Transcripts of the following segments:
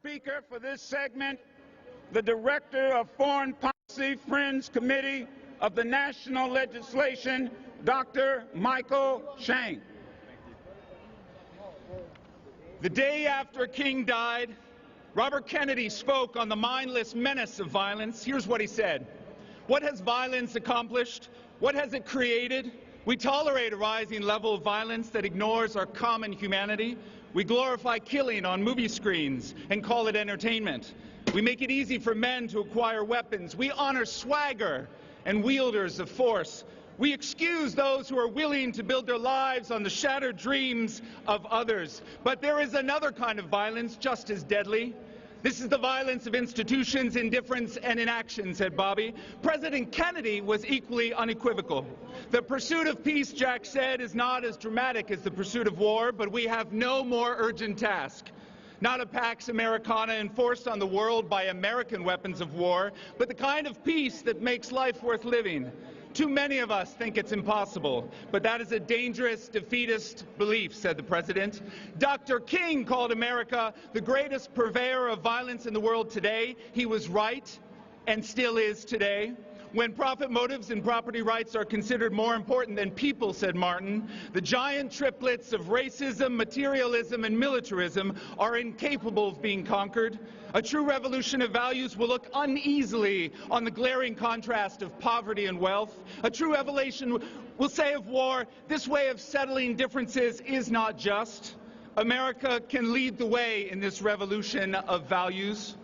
speaker for this segment, the Director of Foreign Policy Friends Committee of the National Legislation, Dr. Michael Shank. The day after King died, Robert Kennedy spoke on the mindless menace of violence. Here's what he said. What has violence accomplished? What has it created? We tolerate a rising level of violence that ignores our common humanity. We glorify killing on movie screens and call it entertainment. We make it easy for men to acquire weapons. We honor swagger and wielders of force. We excuse those who are willing to build their lives on the shattered dreams of others. But there is another kind of violence just as deadly. This is the violence of institutions, indifference, and inaction, said Bobby. President Kennedy was equally unequivocal. The pursuit of peace, Jack said, is not as dramatic as the pursuit of war, but we have no more urgent task. Not a Pax Americana enforced on the world by American weapons of war, but the kind of peace that makes life worth living. Too many of us think it's impossible, but that is a dangerous, defeatist belief, said the president. Dr. King called America the greatest purveyor of violence in the world today. He was right, and still is today. When profit motives and property rights are considered more important than people, said Martin, the giant triplets of racism, materialism, and militarism are incapable of being conquered. A true revolution of values will look uneasily on the glaring contrast of poverty and wealth. A true revelation will say of war, this way of settling differences is not just. America can lead the way in this revolution of values.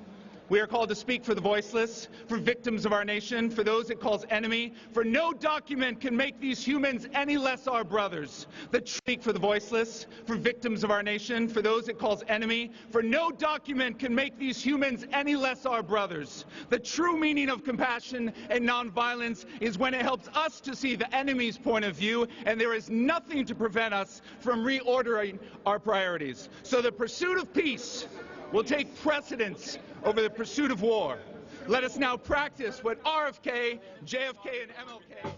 We are called to speak for the voiceless, for victims of our nation, for those it calls enemy, for no document can make these humans any less our brothers. Speak for the voiceless, for victims of our nation, for those it calls enemy, for no document can make these humans any less our brothers. The true meaning of compassion and nonviolence is when it helps us to see the enemy's point of view, and there is nothing to prevent us from reordering our priorities. So the pursuit of peace will take precedence over the pursuit of war. Let us now practice what RFK, JFK, and MLK